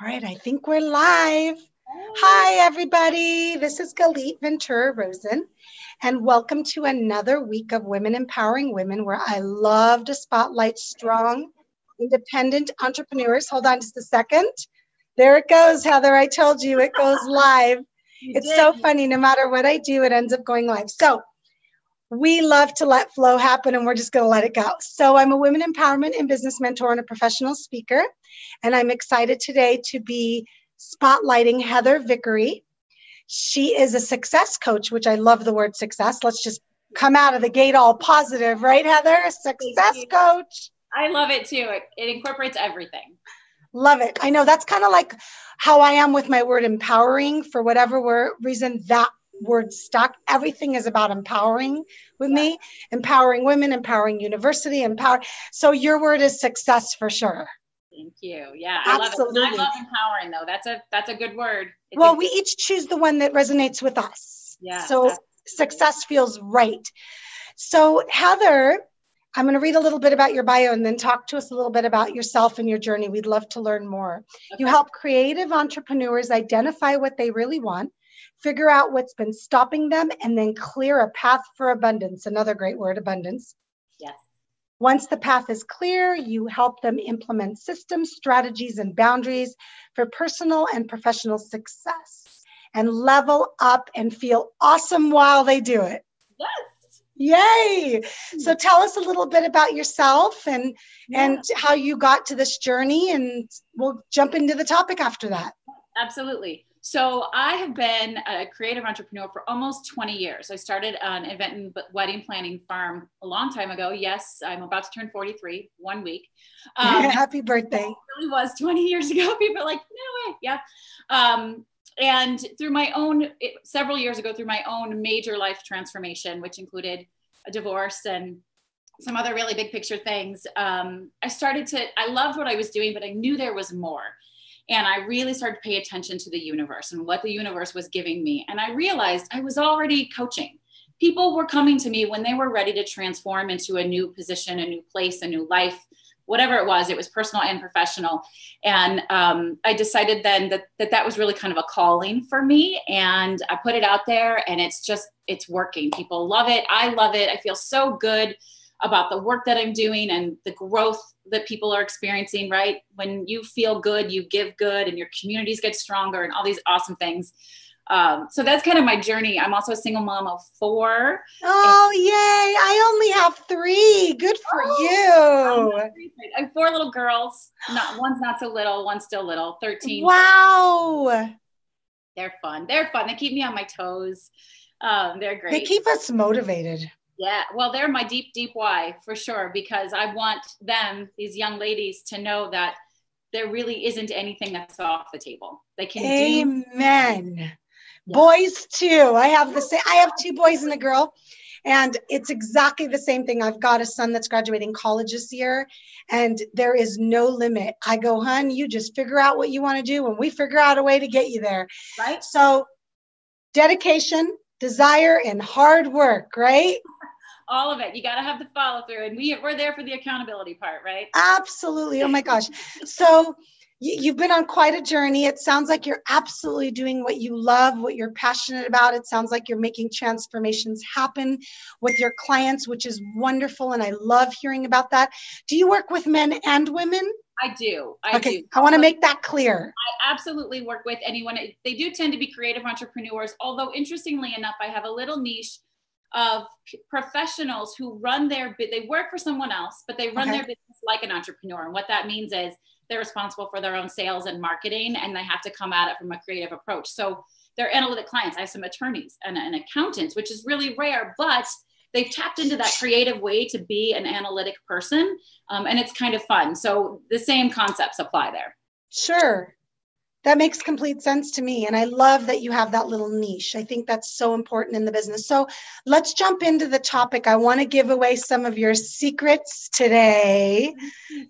All right, I think we're live. Hi, everybody. This is Galit Ventura Rosen, and welcome to another week of Women Empowering Women, where I love to spotlight strong, independent entrepreneurs. Hold on just a second. There it goes, Heather. I told you it goes live. It's so funny. No matter what I do, it ends up going live. So we love to let flow happen, and we're just going to let it go. So I'm a women empowerment and business mentor and a professional speaker, and I'm excited today to be spotlighting Heather Vickery. She is a success coach, which I love the word success. Let's just come out of the gate all positive, right, Heather? Success coach. I love it too. It incorporates everything. Love it. I know that's kind of like how I am with my word empowering. For whatever reason, that word stuck. Everything is about empowering with me, empowering women, empowering university, empower. So your word is success for sure. Thank you. Yeah, absolutely. I love empowering though. That's a good word. We each choose the one that resonates with us. Yeah. So absolutely. Success feels right. So Heather, I'm going to read a little bit about your bio and then talk to us a little bit about yourself and your journey. We'd love to learn more. Okay. You help creative entrepreneurs identify what they really want, figure out what's been stopping them, and then clear a path for abundance. Another great word, abundance. Yes. Once the path is clear, you help them implement systems, strategies, and boundaries for personal and professional success and level up and feel awesome while they do it. Yes. Yay. So tell us a little bit about yourself and how you got to this journey, and we'll jump into the topic after that. Absolutely. So I have been a creative entrepreneur for almost 20 years. I started an event and wedding planning firm a long time ago. Yes, I'm about to turn 43, 1 week. Happy birthday. It really was 20 years ago. People are like, no way. Yeah. And through my own, several years ago, through my own major life transformation, which included a divorce and some other really big picture things, I loved what I was doing, but I knew there was more. And I really started to pay attention to the universe and what the universe was giving me. And I realized I was already coaching. People were coming to me when they were ready to transform into a new position, a new place, a new life, whatever it was personal and professional. And I decided then that was really kind of a calling for me. And I put it out there, and it's working. People love it. I love it. I feel so good about the work that I'm doing and the growth that people are experiencing, right? When you feel good, you give good, and your communities get stronger and all these awesome things. So that's kind of my journey. I'm also a single mom of 4. Oh, yay. I only have 3. Good for you. I have 4 little girls. One's not so little, one's still little, 13. Wow. They're fun. They keep me on my toes. They're great. They keep us motivated. Yeah, well, they're my deep, deep why for sure, because I want them, these young ladies, to know that there really isn't anything that's off the table. They can Amen. Yeah. Boys too. I have 2 boys and a girl, and it's exactly the same thing. I've got a son that's graduating college this year, and there is no limit. I go, hun, you just figure out what you want to do, and we figure out a way to get you there. Right. So dedication, desire, and hard work, right? All of it. You got to have the follow through, and we're there for the accountability part, right? Absolutely. Oh my gosh. So you've been on quite a journey. It sounds like you're absolutely doing what you love, what you're passionate about. It sounds like you're making transformations happen with your clients, which is wonderful. And I love hearing about that. Do you work with men and women? I do. Okay. I want to make that clear. I absolutely work with anyone. They do tend to be creative entrepreneurs, although interestingly enough, I have a little niche of professionals who they work for someone else, but they run their business like an entrepreneur. And what that means is they're responsible for their own sales and marketing, and they have to come at it from a creative approach. So they're analytic clients. I have some attorneys and accountants, which is really rare, but they've tapped into that creative way to be an analytic person. And it's kind of fun. So the same concepts apply there. Sure. That makes complete sense to me. And I love that you have that little niche. I think that's so important in the business. So let's jump into the topic. I want to give away some of your secrets today.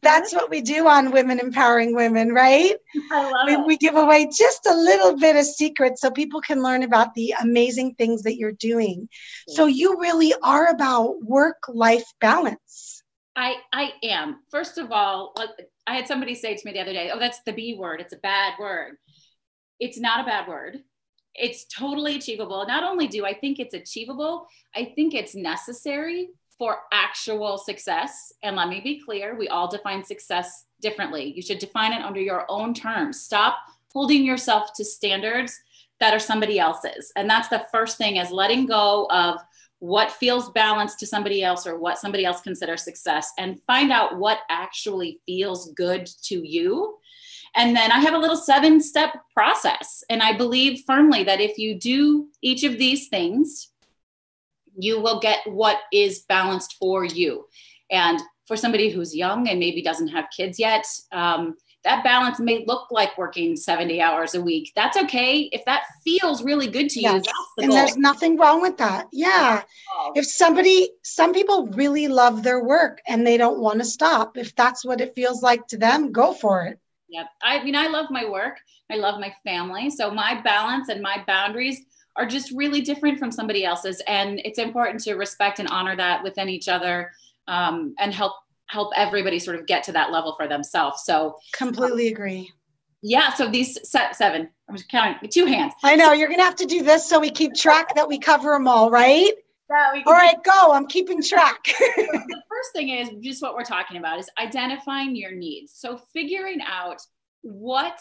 That's what we do on Women Empowering Women, right? I love it. We give away just a little bit of secrets so people can learn about the amazing things that you're doing. So you really are about work-life balance. I am. First of all, I had somebody say to me the other day, oh, that's the B word. It's a bad word. It's not a bad word. It's totally achievable. Not only do I think it's achievable, I think it's necessary for actual success. And let me be clear, we all define success differently. You should define it under your own terms. Stop holding yourself to standards that are somebody else's. And that's the first thing, is letting go of what feels balanced to somebody else or what somebody else considers success, and find out what actually feels good to you. And then I have a little 7-step process. And I believe firmly that if you do each of these things, you will get what is balanced for you. And for somebody who's young and maybe doesn't have kids yet, that balance may look like working 70 hours a week. That's okay. If that feels really good to you, that's the and goal. there's nothing wrong with that. Yeah. If some people really love their work and they don't want to stop. If that's what it feels like to them, go for it. Yep. I mean, I love my work. I love my family. So my balance and my boundaries are just really different from somebody else's. And it's important to respect and honor that within each other, and help everybody sort of get to that level for themselves. So completely agree. Yeah. So these 7, I'm just counting with 2 hands. I know you're going to have to do this so we keep track that we cover them all, right? Yeah, all right, go. I'm keeping track. The first thing is just what we're talking about, is identifying your needs. So figuring out what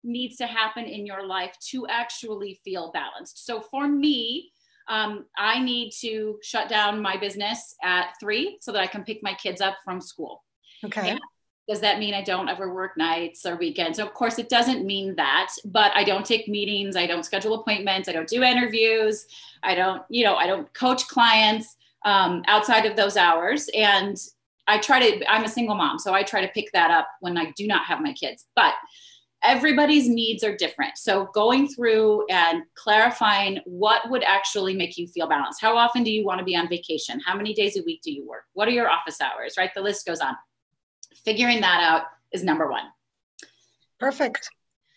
needs to happen in your life to actually feel balanced. So for me, I need to shut down my business at 3 so that I can pick my kids up from school. Okay. And does that mean I don't ever work nights or weekends? So of course, it doesn't mean that, but I don't take meetings. I don't schedule appointments. I don't do interviews. I don't coach clients outside of those hours. And I'm a single mom, so I try to pick that up when I do not have my kids. But everybody's needs are different. So going through and clarifying what would actually make you feel balanced. How often do you want to be on vacation? How many days a week do you work? What are your office hours, right? The list goes on. Figuring that out is number 1. Perfect.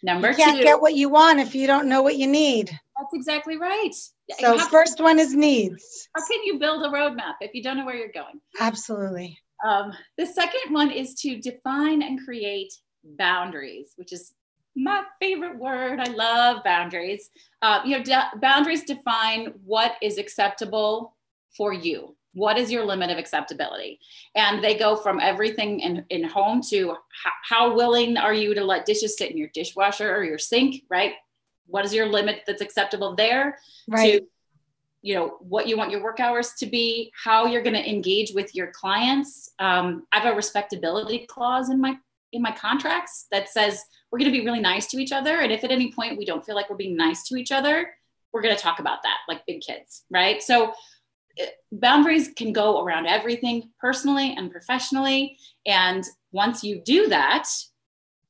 Number 2. You can't get what you want if you don't know what you need. That's exactly right. So first one is needs. How can you build a roadmap if you don't know where you're going? Absolutely. The second one is to define and create boundaries, which is my favorite word. I love boundaries. Boundaries define what is acceptable for you. What is your limit of acceptability? And they go from everything in home to how willing are you to let dishes sit in your dishwasher or your sink, right? What is your limit that's acceptable there? Right. To, what you want your work hours to be, how you're going to engage with your clients. I have a respectability clause in my contracts that says we're going to be really nice to each other. And if at any point we don't feel like we're being nice to each other, we're going to talk about that like big kids, right? So boundaries can go around everything, personally and professionally. And once you do that,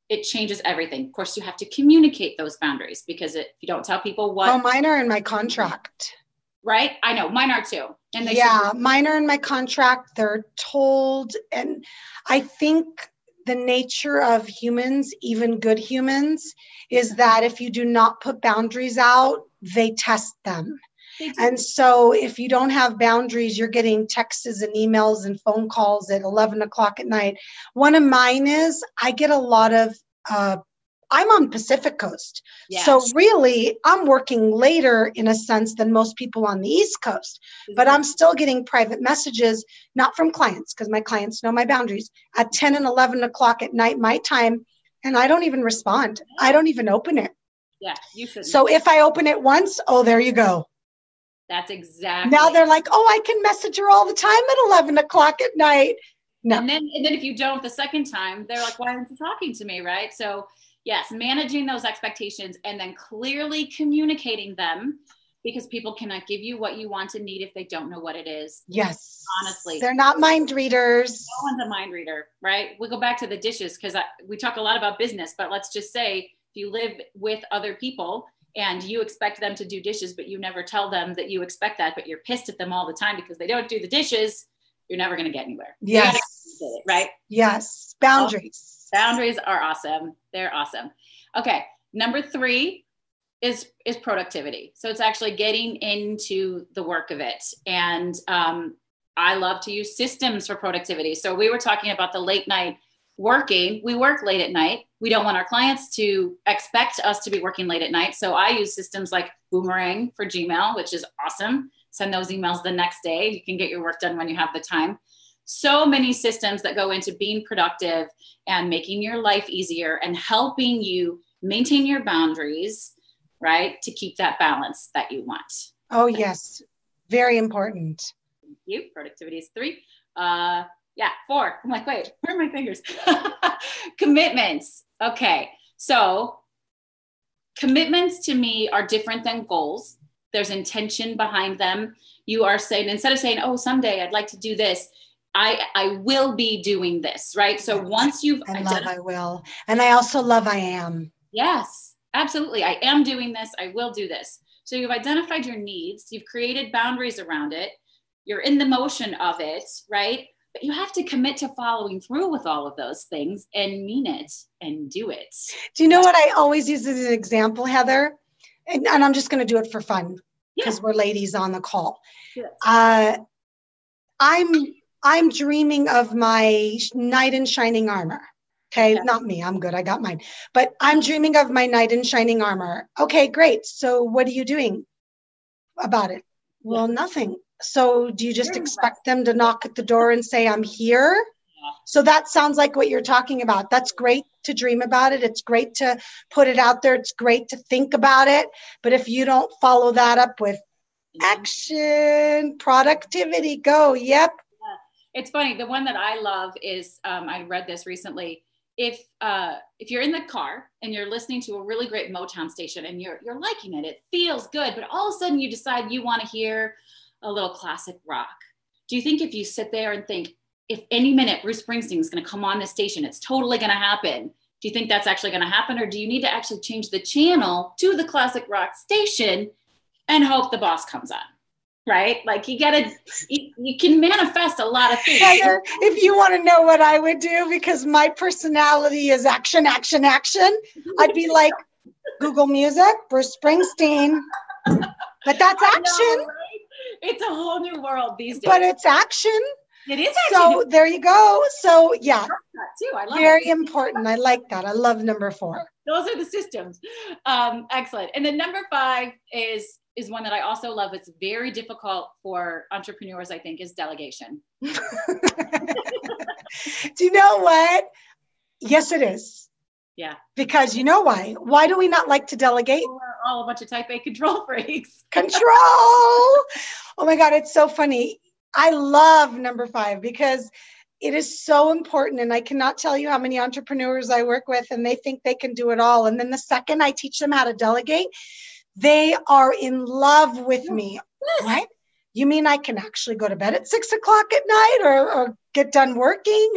it changes everything. Of course, you have to communicate those boundaries, because if you don't tell people what... Oh, mine are in my contract. Right? I know, mine are too. And mine are in my contract. They're told. And I think the nature of humans, even good humans, is that if you do not put boundaries out, they test them. And so if you don't have boundaries, you're getting texts and emails and phone calls at 11 o'clock at night. One of mine is I get a lot of, I'm on Pacific Coast. Yes. So really I'm working later in a sense than most people on the East Coast, but I'm still getting private messages, not from clients, because my clients know my boundaries, at 10 and 11 o'clock at night, my time. And I don't even respond. I don't even open it. Yeah, you should. So if I open it once, oh, there you go. That's exactly. Now they're like, oh, I can message her all the time at 11 o'clock at night. No. And then if you don't the second time, they're like, why aren't you talking to me, right? So yes, managing those expectations and then clearly communicating them, because people cannot give you what you want and need if they don't know what it is. Yes. Honestly. They're not mind readers. No one's a mind reader, right? We'll go back to the dishes, because we talk a lot about business, but let's just say if you live with other people and you expect them to do dishes, but you never tell them that you expect that, but you're pissed at them all the time because they don't do the dishes, you're never going to get anywhere. Yes. Right? Yes. Boundaries. Boundaries are awesome. They're awesome. Okay. Number 3 is productivity. So it's actually getting into the work of it. And I love to use systems for productivity. So we were talking about the late night working. We work late at night. We don't want our clients to expect us to be working late at night. So I use systems like Boomerang for Gmail, which is awesome. Send those emails the next day. You can get your work done when you have the time. So many systems that go into being productive and making your life easier and helping you maintain your boundaries, right? To keep that balance that you want. Oh, yes. Very important. Thank you. Productivity is 3. Yeah, 4. I'm like, wait, where are my fingers? Commitments. Okay. So commitments to me are different than goals. There's intention behind them. You are saying, instead of saying, oh, someday I'd like to do this, I will be doing this, right? So once you've I will. And I also love I am. Yes, absolutely. I am doing this. I will do this. So you've identified your needs. You've created boundaries around it. You're in the motion of it, right? But you have to commit to following through with all of those things and mean it and do it. Do you know what I always use as an example, Heather? And I'm just going to do it for fun because we're ladies on the call. Yes. I'm dreaming of my knight in shining armor. Okay, not me. I'm good. I got mine. But I'm dreaming of my knight in shining armor. Okay, great. So what are you doing about it? Well, nothing. So do you just expect them to knock at the door and say, I'm here? So that sounds like what you're talking about. That's great to dream about it. It's great to put it out there. It's great to think about it. But if you don't follow that up with action, productivity, go, yep. It's funny. The one that I love is, I read this recently. If you're in the car and you're listening to a really great Motown station and you're liking it, it feels good, but all of a sudden you decide you want to hear a little classic rock. Do you think if you sit there and think, if any minute Bruce Springsteen is going to come on this station, it's totally going to happen? Do you think that's actually going to happen? Or do you need to actually change the channel to the classic rock station and hope the boss comes on? Right? Like you can manifest a lot of things. Heather, if you want to know what I would do, because my personality is action, action, action, I'd be like, Google Music, Bruce Springsteen. But that's action. Know, right? It's a whole new world these days. But it's action. It is action. So there you go. So yeah, I too. I love very important. I like that. I love number 4. Those are the systems. Excellent. And then number 5 is one that I also love. It's very difficult for entrepreneurs, I think, is delegation. Do you know what? Yes, it is. Yeah. Because you know why? Why do we not like to delegate? We're all a bunch of type A control freaks. Control. Oh my God, it's so funny. I love number 5 because it is so important. And I cannot tell you how many entrepreneurs I work with and they think they can do it all. And then the second I teach them how to delegate, they are in love with me. Yes. What? You mean I can actually go to bed at 6 o'clock at night or get done working?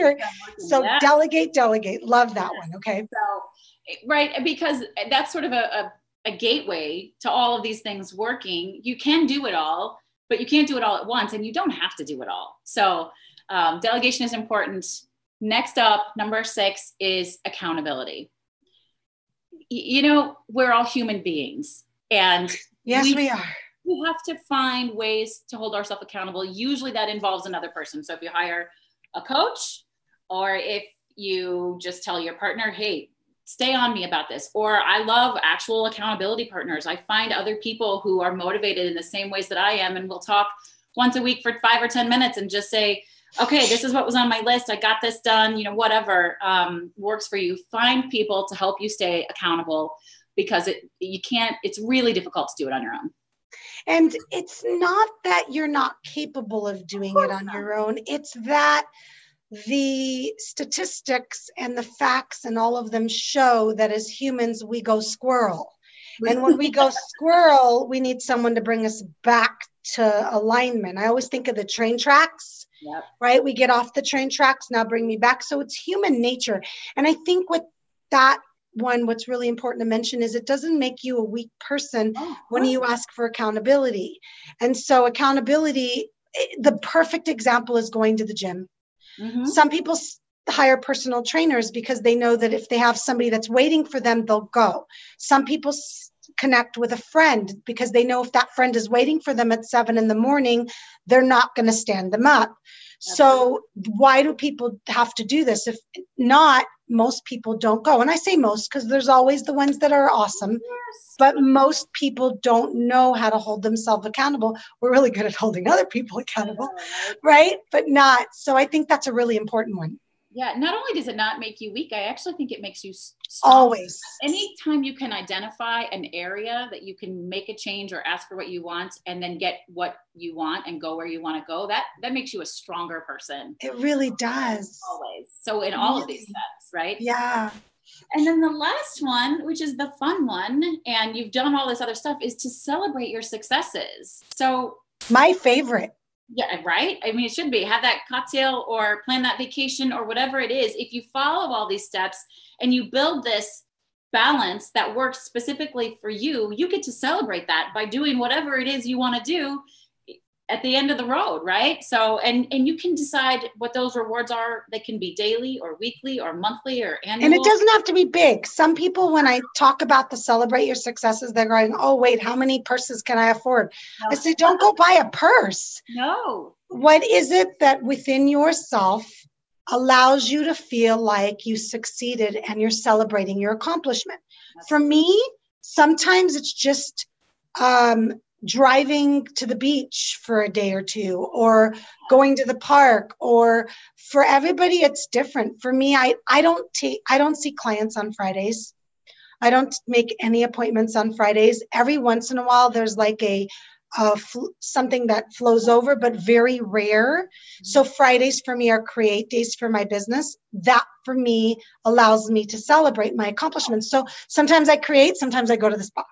So yes. Delegate. Love that one. Okay. So, right. Because that's sort of a gateway to all of these things working. You can do it all, but you can't do it all at once and you don't have to do it all. So delegation is important. Next up, number 6 is accountability. You know, we're all human beings. And yes, we are. We have to find ways to hold ourselves accountable. Usually that involves another person. So if you hire a coach or if you just tell your partner, hey, stay on me about this. Or I love actual accountability partners. I find other people who are motivated in the same ways that I am. And we'll talk once a week for 5 or 10 minutes and just say, okay, this is what was on my list. I got this done, whatever works for you. Find people to help you stay accountable because it's really difficult to do it on your own. And it's not that you're not capable of doing it on your own. It's that the statistics and the facts and all of them show that as humans, we go squirrel. And when we go squirrel, we need someone to bring us back to alignment. I always think of the train tracks, yep. Right? We get off the train tracks, now bring me back. So it's human nature. And I think with that one, what's really important to mention is it doesn't make you a weak person when you ask for accountability. And so accountability, the perfect example is going to the gym. Mm-hmm. Some people hire personal trainers because they know that if they have somebody that's waiting for them, they'll go. Some people connect with a friend because they know if that friend is waiting for them at 7 in the morning, they're not going to stand them up. So why do people have to do this? If not, most people don't go. And I say most because there's always the ones that are awesome, but most people don't know how to hold themselves accountable. We're really good at holding other people accountable, right? But not. So I think that's a really important one. Yeah, not only does it not make you weak, I actually think it makes you strong. Always. Anytime you can identify an area that you can make a change or ask for what you want and then get what you want and go where you want to go, that makes you a stronger person. It really does. Always. So in all of these steps, right? Yeah. And then the last one, which is the fun one, and you've done all this other stuff, is to celebrate your successes. So my favorite. Yeah, right? I mean, it should be. Have that cocktail or plan that vacation or whatever it is. If you follow all these steps and you build this balance that works specifically for you, you get to celebrate that by doing whatever it is you want to do at the end of the road, right? So, and you can decide what those rewards are. They can be daily or weekly or monthly or annual. And it doesn't have to be big. Some people, when I talk about the celebrate your successes, they're going, oh, wait, how many purses can I afford? No. I say, don't go buy a purse. No. What is it that within yourself allows you to feel like you succeeded and you're celebrating your accomplishment? For me, sometimes it's just driving to the beach for a day or two, or going to the park, or for everybody it's different. For me, I don't see clients on Fridays. I don't make any appointments on Fridays. Every once in a while there's like something that flows over, but very rare. So Fridays for me are create days for my business. That for me allows me to celebrate my accomplishments. So sometimes I create, sometimes I go to the spa.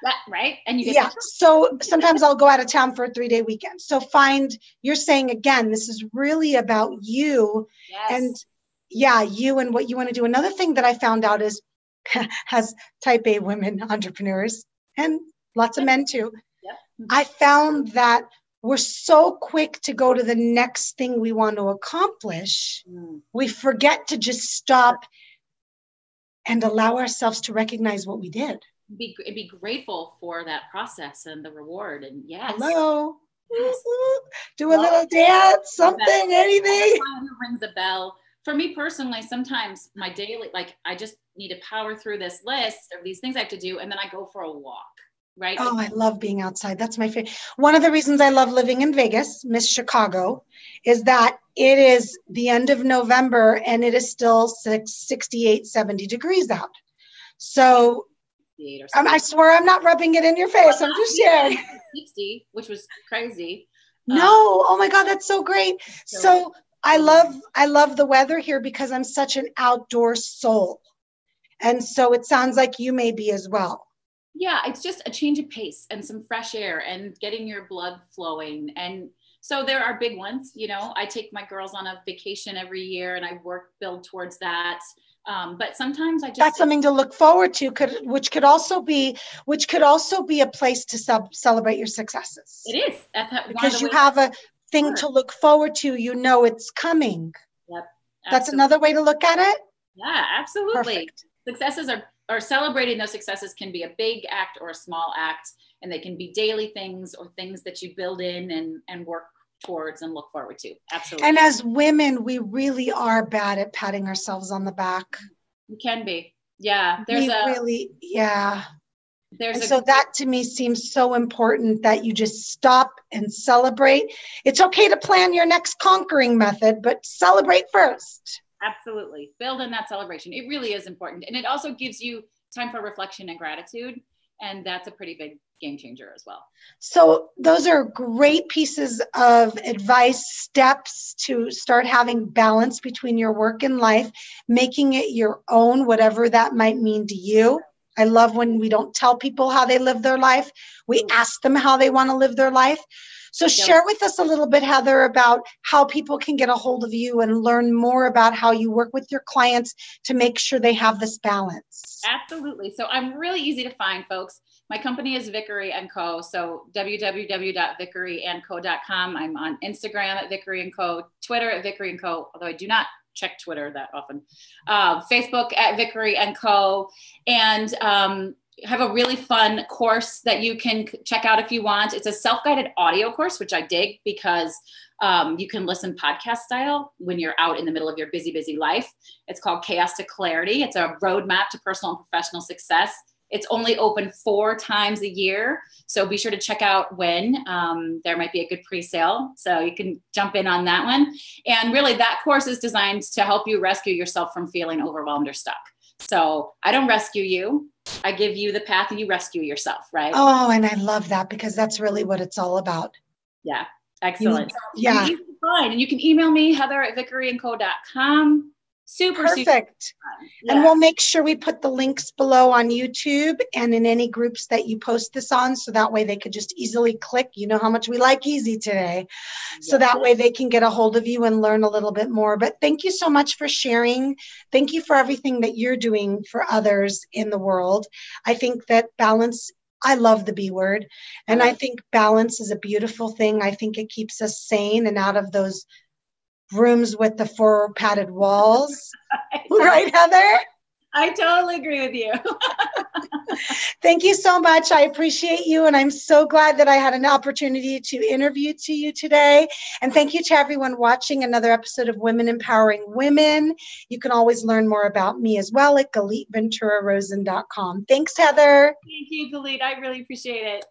That, right? And you get so sometimes I'll go out of town for a 3-day weekend. So you're saying again, this is really about you. Yes. And you and what you want to do. Another thing that I found out is as type A women entrepreneurs and lots of men too. Yep. I found that we're so quick to go to the next thing we want to accomplish. We forget to just stop and allow ourselves to recognize what we did. Be grateful for that process and the reward. And yes. Hello. Yes. Do a little dance, something, anything. Who rings a bell? For me personally, sometimes my daily, like I just need to power through this list of these things I have to do. And then I go for a walk, right? Oh, I love being outside. That's my favorite. One of the reasons I love living in Vegas, Miss Chicago, is that it is the end of November and it is still 68, 70 degrees out. So I swear I'm not rubbing it in your face. I'm just sharing. 60, which was crazy. No, oh my God, that's so great. So I love the weather here because I'm such an outdoor soul. And so it sounds like you may be as well. Yeah, it's just a change of pace and some fresh air and getting your blood flowing. And so there are big ones, you know, I take my girls on a vacation every year and I build towards that. But sometimes that's something to look forward to, which could also be a place to celebrate your successes. It is. Because you have a thing to look forward to, you know, it's coming. Yep. That's another way to look at it. Yeah, absolutely. Perfect. Successes are celebrating those successes can be a big act or a small act, and they can be daily things or things that you build in and work towards and look forward to. Absolutely. And as women, we really are bad at patting ourselves on the back. We can be. Yeah. So that to me seems so important that you just stop and celebrate. It's okay to plan your next conquering method, but celebrate first. Absolutely. Build in that celebration. It really is important. And it also gives you time for reflection and gratitude. And that's a pretty big game changer as well. So those are great pieces of advice, steps to start having balance between your work and life, making it your own, whatever that might mean to you. I love when we don't tell people how they live their life. We ask them how they want to live their life. So share with us a little bit, Heather, about how people can get a hold of you and learn more about how you work with your clients to make sure they have this balance. Absolutely. So I'm really easy to find, folks. My company is Vickery & Co. So www.vickeryandco.com. I'm on Instagram at Vickery & Co, Twitter at Vickery & Co, although I do not check Twitter that often. Facebook at Vickery & Co. And have a really fun course that you can check out if you want. It's a self-guided audio course, which I dig because you can listen podcast style when you're out in the middle of your busy, busy life. It's called Chaos to Clarity. It's a roadmap to personal and professional success. It's only open 4 times a year. So be sure to check out when. There might be a good pre-sale. So you can jump in on that one. And really that course is designed to help you rescue yourself from feeling overwhelmed or stuck. So I don't rescue you. I give you the path and you rescue yourself, right? Oh, and I love that because that's really what it's all about. Yeah. Excellent. Yeah. Fine. And you can email me, heather@vickeryandco.com. Super perfect. Yeah. And we'll make sure we put the links below on YouTube and in any groups that you post this on, so that way they could just easily click. You know how much we like easy today. So that way they can get a hold of you and learn a little bit more. But thank you so much for sharing. Thank you for everything that you're doing for others in the world. I think that balance, I love the B word. And I think balance is a beautiful thing. I think it keeps us sane and out of those rooms with the 4 padded walls. Right, Heather? I totally agree with you. Thank you so much. I appreciate you. And I'm so glad that I had an opportunity to interview to you today. And thank you to everyone watching another episode of Women Empowering Women. You can always learn more about me as well at GalitVenturaRosen.com. Thanks, Heather. Thank you, Galit. I really appreciate it.